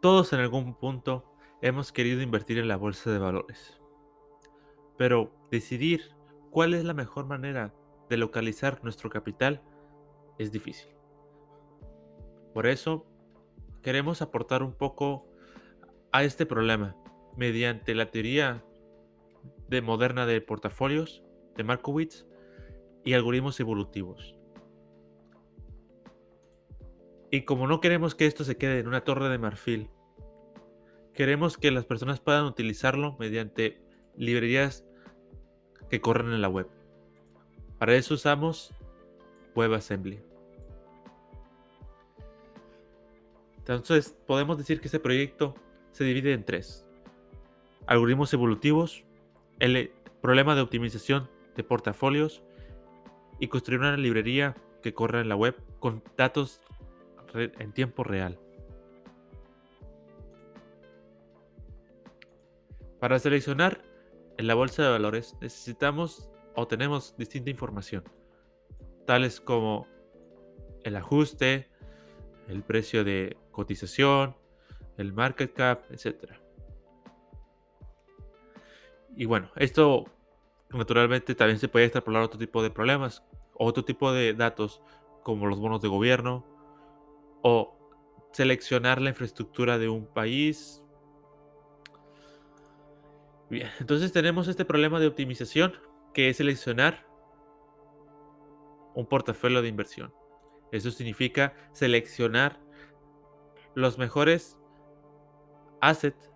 Todos en algún punto hemos querido invertir en la bolsa de valores, pero decidir cuál es la mejor manera de localizar nuestro capital es difícil. Por eso queremos aportar un poco a este problema mediante la teoría moderna de portafolios de Markowitz y algoritmos evolutivos. Y como no queremos que esto se quede en una torre de marfil, queremos que las personas puedan utilizarlo mediante librerías que corren en la web. Para eso usamos WebAssembly. Entonces, podemos decir que este proyecto se divide en tres: algoritmos evolutivos, el problema de optimización de portafolios y construir una librería que corra en la web con datos en tiempo real. Para seleccionar en la bolsa de valores necesitamos o tenemos distinta información, tales como el ajuste, el precio de cotización, el market cap, etc. Y bueno, esto naturalmente también se puede extrapolar a otro tipo de problemas, otro tipo de datos como los bonos de gobierno o seleccionar la infraestructura de un país. Bien, entonces tenemos este problema de optimización que es seleccionar un portafolio de inversión. Eso significa seleccionar los mejores assets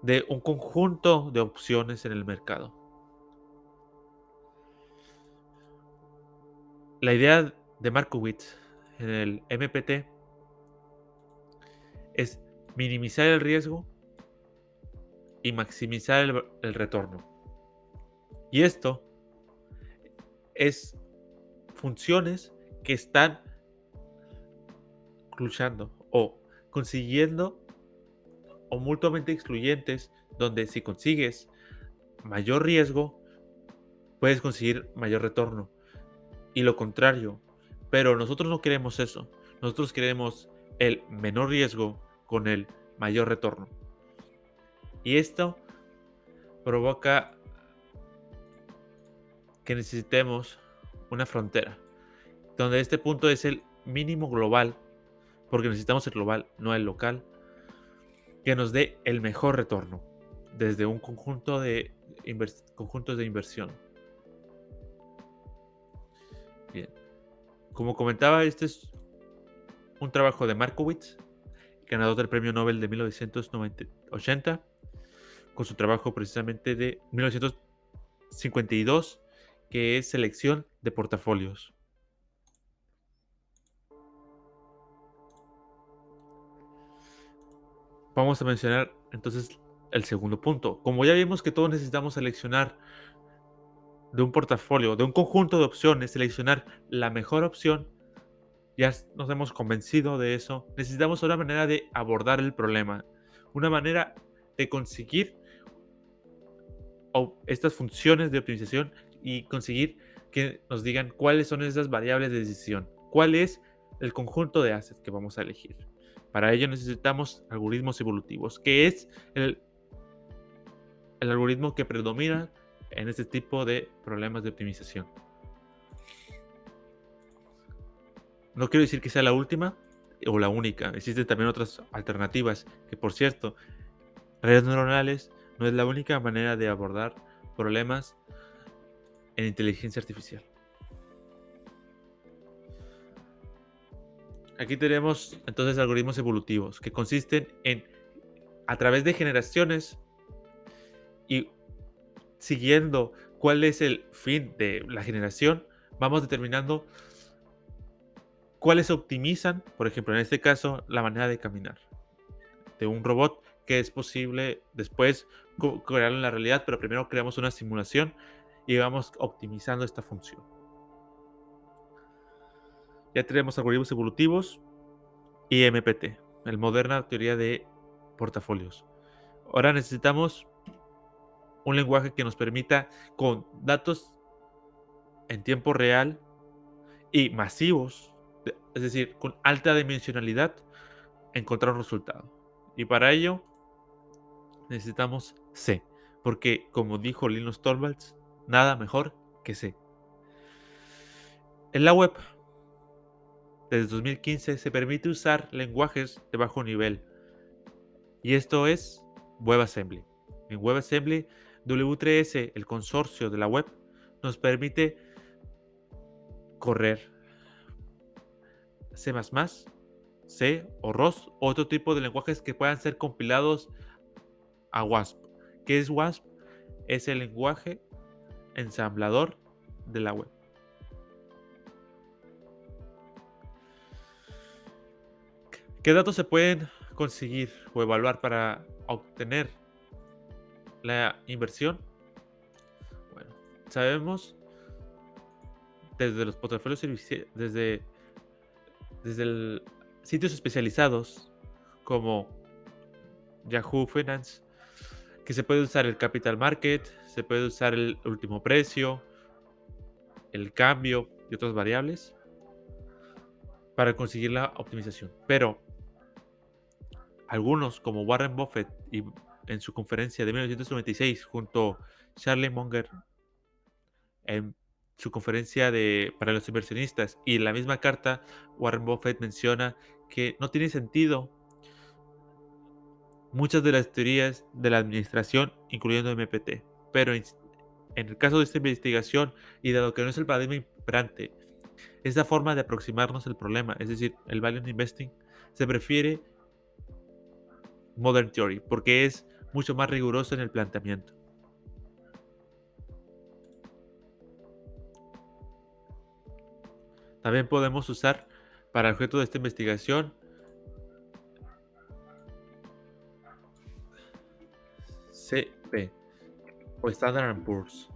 de un conjunto de opciones en el mercado. La idea de Markowitz en el MPT es minimizar el riesgo y maximizar el retorno. Y esto es funciones que están luchando o consiguiendo o mutuamente excluyentes, donde si consigues mayor riesgo, puedes conseguir mayor retorno. Y lo contrario. Pero nosotros no queremos eso. Nosotros queremos el menor riesgo con el mayor retorno. Y esto provoca que necesitemos una frontera, donde este punto es el mínimo global, porque necesitamos el global, no el local, que nos dé el mejor retorno desde un conjunto de conjuntos de inversión. Bien, como comentaba, este es un trabajo de Markowitz, ganador del Premio Nobel de 1980, con su trabajo precisamente de 1952, que es selección de portafolios. Vamos a mencionar entonces el segundo punto. Como ya vimos que todos necesitamos seleccionar de un portafolio, de un conjunto de opciones, seleccionar la mejor opción, ya nos hemos convencido de eso. Necesitamos una manera de abordar el problema, una manera de conseguir estas funciones de optimización y conseguir que nos digan cuáles son esas variables de decisión, cuál es el conjunto de assets que vamos a elegir. Para ello necesitamos algoritmos evolutivos, que es el algoritmo que predomina en este tipo de problemas de optimización. No quiero decir que sea la última o la única, existen también otras alternativas, que por cierto, redes neuronales no es la única manera de abordar problemas en inteligencia artificial. Aquí tenemos entonces algoritmos evolutivos que consisten en, a través de generaciones y siguiendo cuál es el fin de la generación, vamos determinando cuáles optimizan, por ejemplo, en este caso, la manera de caminar de un robot, que es posible después crearlo en la realidad, pero primero creamos una simulación y vamos optimizando esta función. Ya tenemos algoritmos evolutivos y MPT, el moderna teoría de portafolios. Ahora necesitamos un lenguaje que nos permita, con datos en tiempo real y masivos, es decir, con alta dimensionalidad, encontrar un resultado. Y para ello necesitamos C, porque como dijo Linus Torvalds, nada mejor que C. En la web, desde 2015 se permite usar lenguajes de bajo nivel, y esto es WebAssembly. En WebAssembly, W3S, el consorcio de la web, nos permite correr C++, C o ROS, o otro tipo de lenguajes que puedan ser compilados a WASP. ¿Qué es WASP? Es el lenguaje ensamblador de la web. ¿Qué datos se pueden conseguir o evaluar para obtener la inversión? Bueno, sabemos desde los portafolios desde sitios especializados como Yahoo Finance, que se puede usar el capital market, se puede usar el último precio, el cambio y otras variables para conseguir la optimización. Pero algunos, como Warren Buffett y en su conferencia de 1996 junto a Charlie Munger en su conferencia para los inversionistas, y en la misma carta Warren Buffett menciona que no tiene sentido muchas de las teorías de la administración, incluyendo MPT. Pero en el caso de esta investigación, y dado que no es el paradigma imperante, esta forma de aproximarnos al problema, es decir, el value investing, se prefiere Modern Theory porque es mucho más riguroso en el planteamiento. También podemos usar para el objeto de esta investigación CP o Standard Poor's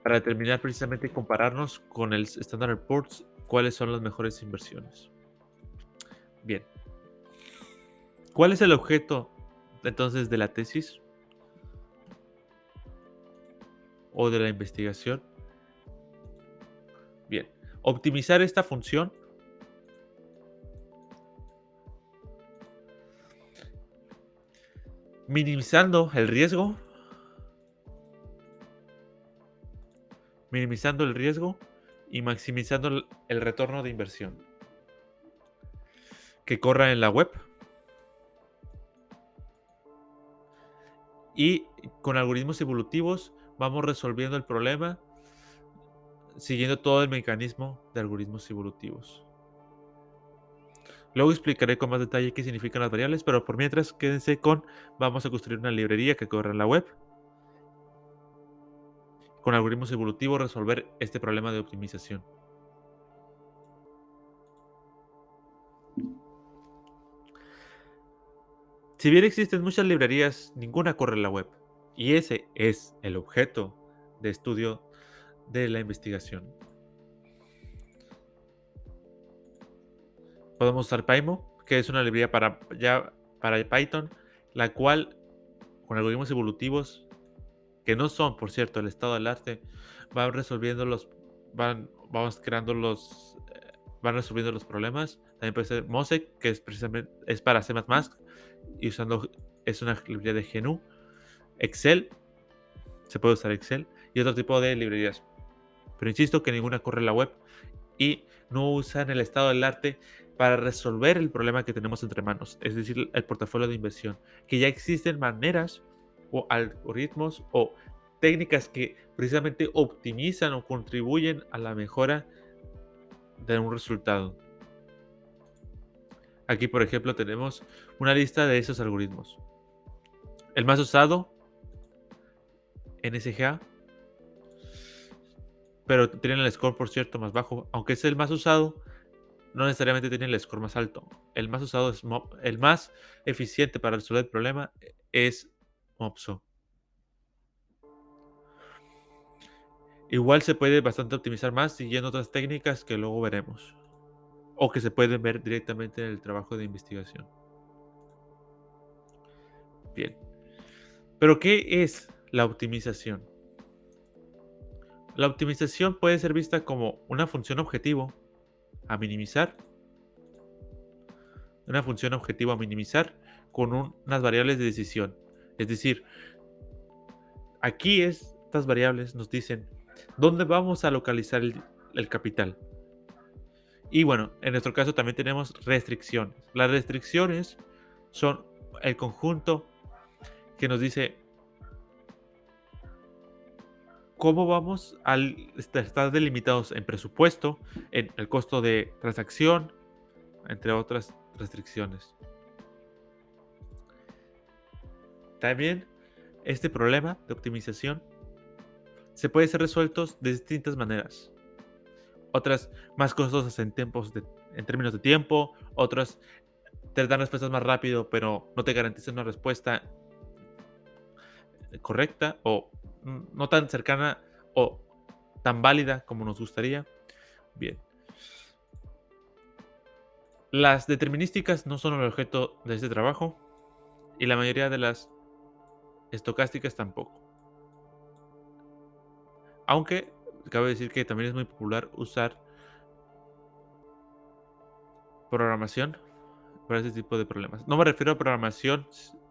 para determinar precisamente compararnos con el Standard Poor's cuáles son las mejores inversiones. Bien, ¿cuál es el objeto entonces de la tesis o de la investigación? Bien, optimizar esta función minimizando el riesgo y maximizando el retorno de inversión que corra en la web, y con algoritmos evolutivos vamos resolviendo el problema siguiendo todo el mecanismo de algoritmos evolutivos. Luego explicaré con más detalle qué significan las variables, pero por mientras quédense con vamos a construir una librería que corra en la web. Con algoritmos evolutivos resolver este problema de optimización. Si bien existen muchas librerías, ninguna corre en la web. Y ese es el objeto de estudio de la investigación. Podemos usar Pymo, que es una librería para Python, la cual con algoritmos evolutivos, que no son, por cierto, el estado del arte, van resolviendo van resolviendo los problemas. También puede ser Mosaic, que es precisamente para C++, y es una librería de GNU. Excel, se puede usar Excel, y otro tipo de librerías. Pero insisto que ninguna corre en la web y no usan el estado del arte para resolver el problema que tenemos entre manos, es decir, el portafolio de inversión, que ya existen maneras o algoritmos o técnicas que precisamente optimizan o contribuyen a la mejora de un resultado. Aquí, por ejemplo, tenemos una lista de esos algoritmos. El más usado, NSGA, pero tienen el score, por cierto, más bajo. Aunque es el más usado, no necesariamente tiene el score más alto. El más usado es el más eficiente para resolver el problema es Mopso. Igual se puede bastante optimizar más siguiendo otras técnicas que luego veremos, o que se pueden ver directamente en el trabajo de investigación. Bien. Pero ¿qué es la optimización? La optimización puede ser vista como una función objetivo a minimizar una función objetivo a minimizar con unas variables de decisión. Es decir, aquí estas variables nos dicen dónde vamos a localizar el capital. Y bueno, en nuestro caso también tenemos restricciones. Las restricciones son el conjunto que nos dice cómo vamos a estar delimitados en presupuesto, en el costo de transacción, entre otras restricciones. También este problema de optimización se puede ser resuelto de distintas maneras. Otras más costosas en términos de tiempo, otras te dan respuestas más rápido, pero no te garantizan una respuesta correcta o no tan cercana o tan válida como nos gustaría. Bien. Las determinísticas no son el objeto de este trabajo y la mayoría de las estocásticas tampoco. Aunque cabe decir que también es muy popular usar programación para ese tipo de problemas. No me refiero a programación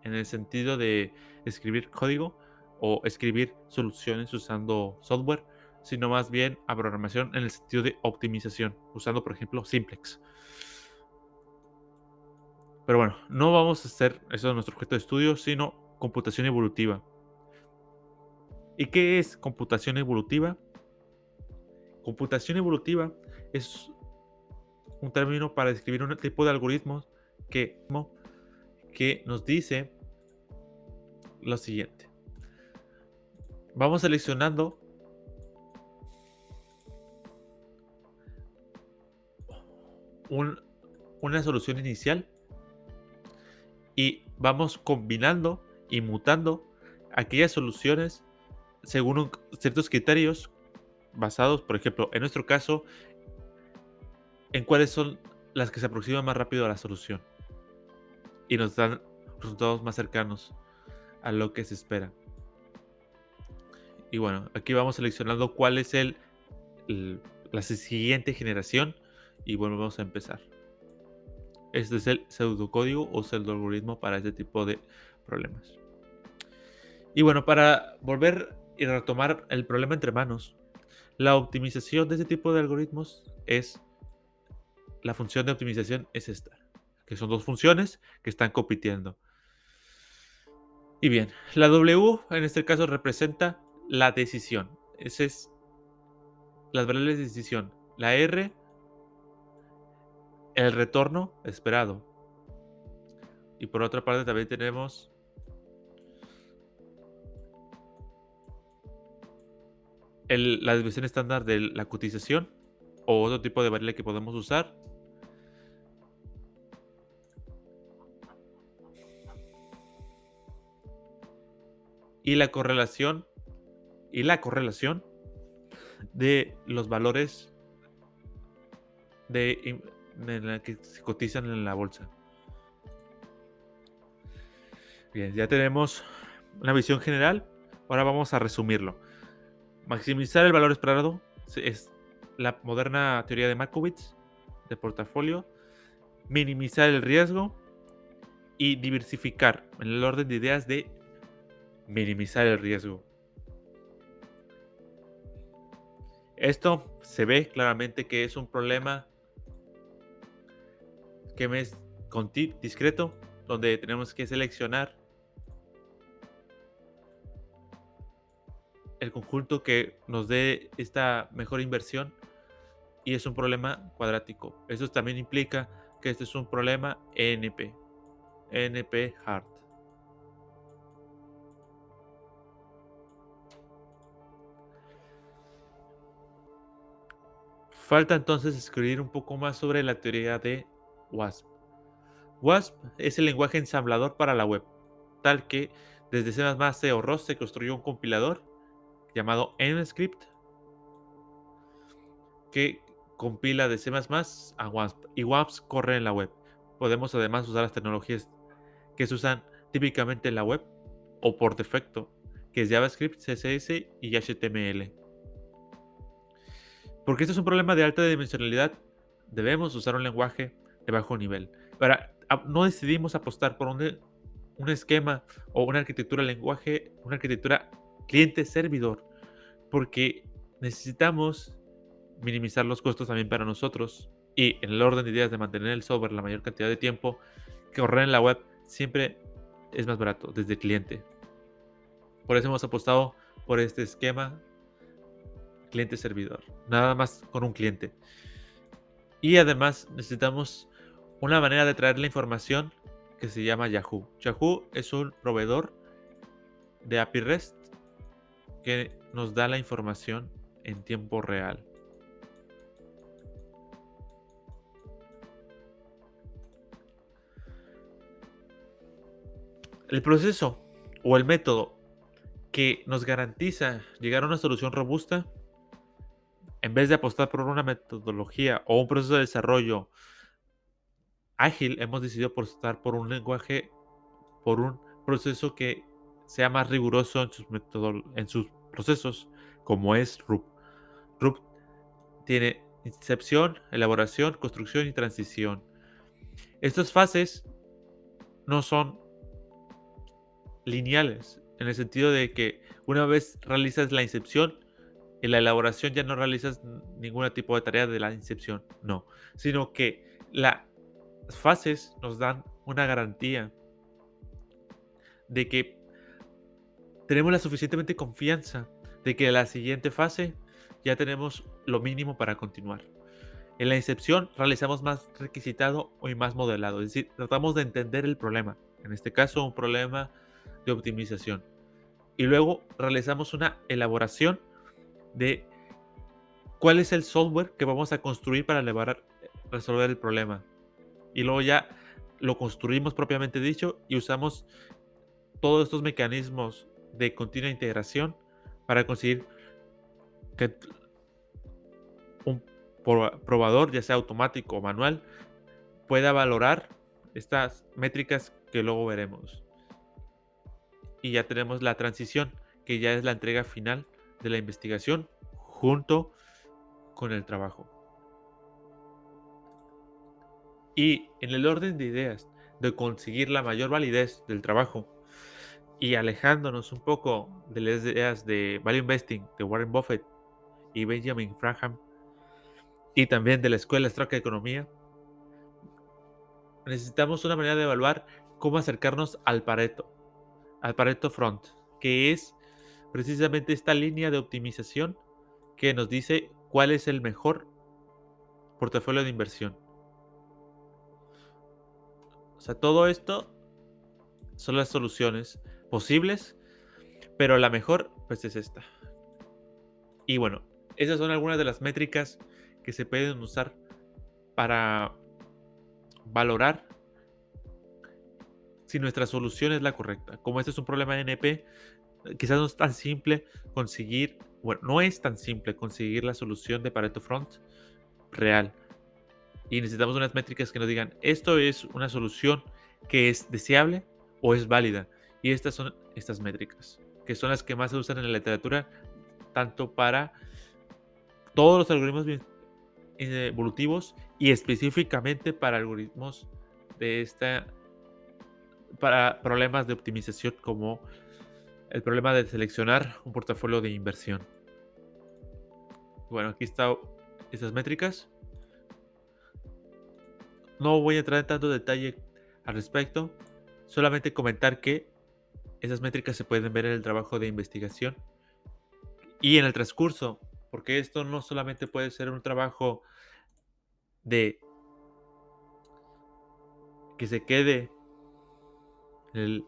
en el sentido de escribir código o escribir soluciones usando software, sino más bien a programación en el sentido de optimización, usando por ejemplo Simplex. Pero bueno, no vamos a hacer eso de nuestro objeto de estudio, sino computación evolutiva. ¿Y qué es computación evolutiva? Computación evolutiva es un término para describir un tipo de algoritmos que nos dice lo siguiente. Vamos seleccionando una solución inicial y vamos combinando y mutando aquellas soluciones según ciertos criterios basados, por ejemplo, en nuestro caso, en cuáles son las que se aproximan más rápido a la solución y nos dan resultados más cercanos a lo que se espera. Y bueno, aquí vamos seleccionando cuál es la siguiente generación y bueno, vamos a empezar. Este es el pseudocódigo o pseudoalgoritmo para este tipo de problemas. Y bueno, para volver y retomar el problema entre manos, la optimización de este tipo de algoritmos la función de optimización es esta, que son dos funciones que están compitiendo. Y bien, la W en este caso representa la decisión. Esa es las variables de decisión. La R, el retorno esperado. Y por otra parte también tenemos la desviación estándar de la cotización o otro tipo de variable que podemos usar. Y la correlación de los valores de la que se cotizan en la bolsa. Bien, ya tenemos una visión general. Ahora vamos a resumirlo. Maximizar el valor esperado es la moderna teoría de Markowitz de portafolio. Minimizar el riesgo y diversificar en el orden de ideas de minimizar el riesgo. Esto se ve claramente que es un problema que es discreto, donde tenemos que seleccionar el conjunto que nos dé esta mejor inversión y es un problema cuadrático. Eso también implica que este es un problema NP hard. Falta entonces escribir un poco más sobre la teoría de WASP. WASP es el lenguaje ensamblador para la web, tal que desde C++ o ROS se construyó un compilador llamado NScript que compila de C++ a WASP y WASP corre en la web. Podemos además usar las tecnologías que se usan típicamente en la web o por defecto, que es JavaScript, CSS y HTML. Porque esto es un problema de alta dimensionalidad, debemos usar un lenguaje de bajo nivel. Ahora, no decidimos apostar por un esquema o una arquitectura lenguaje, una arquitectura cliente-servidor, porque necesitamos minimizar los costos también para nosotros y en el orden de ideas de mantener el software la mayor cantidad de tiempo, que correr en la web siempre es más barato desde el cliente. Por eso hemos apostado por este esquema cliente-servidor, nada más con un cliente. Y además necesitamos una manera de traer la información que se llama Yahoo. Yahoo es un proveedor de API REST que nos da la información en tiempo real. El proceso o el método que nos garantiza llegar a una solución robusta, en vez de apostar por una metodología o un proceso de desarrollo ágil, hemos decidido apostar por un lenguaje, por un proceso que sea más riguroso en sus procesos, como es RUP. RUP tiene incepción, elaboración, construcción y transición. Estas fases no son lineales, en el sentido de que una vez realizas la incepción, en la elaboración ya no realizas ningún tipo de tarea de la incepción, no, sino que las fases nos dan una garantía de que tenemos la suficientemente confianza de que en la siguiente fase ya tenemos lo mínimo para continuar. En la incepción realizamos más requisitado y más modelado, es decir, tratamos de entender el problema, en este caso un problema de optimización. Y luego realizamos una elaboración de cuál es el software que vamos a construir para resolver el problema. Y luego ya lo construimos propiamente dicho y usamos todos estos mecanismos de continua integración para conseguir que un probador, ya sea automático o manual, pueda valorar estas métricas que luego veremos. Y ya tenemos la transición, que ya es la entrega final de la investigación junto con el trabajo. Y en el orden de ideas de conseguir la mayor validez del trabajo y alejándonos un poco de las ideas de Value Investing de Warren Buffett y Benjamin Franklin y también de la Escuela Austríaca de Economía, necesitamos una manera de evaluar cómo acercarnos al Pareto Front, que es precisamente esta línea de optimización que nos dice cuál es el mejor portafolio de inversión. O sea, todo esto son las soluciones posibles, pero la mejor pues es esta. Y bueno, esas son algunas de las métricas que se pueden usar para valorar si nuestra solución es la correcta. Como este es un problema de NP, quizás no es tan simple conseguir, bueno, no es tan simple conseguir la solución de Pareto Front real. Y necesitamos unas métricas que nos digan, esto es una solución que es deseable o es válida. Y estas son estas métricas, que son las que más se usan en la literatura, tanto para todos los algoritmos evolutivos y específicamente para algoritmos para problemas de optimización como el problema de seleccionar un portafolio de inversión. Bueno, aquí están estas métricas. No voy a entrar en tanto detalle al respecto, solamente comentar que esas métricas se pueden ver en el trabajo de investigación y en el transcurso, porque esto no solamente puede ser un trabajo de que se quede en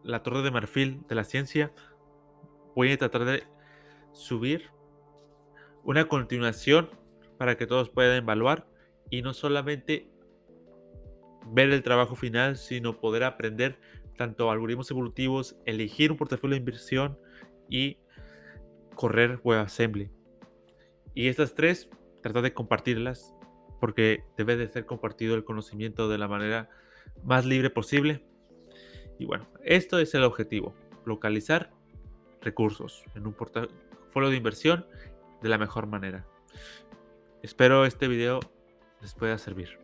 la torre de marfil de la ciencia. Voy a tratar de subir una continuación para que todos puedan evaluar y no solamente ver el trabajo final, sino poder aprender tanto algoritmos evolutivos, elegir un portafolio de inversión y correr WebAssembly. Y estas tres, tratar de compartirlas porque debe de ser compartido el conocimiento de la manera más libre posible. Y bueno, esto es el objetivo, localizar recursos en un portafolio de inversión de la mejor manera. Espero este video les pueda servir.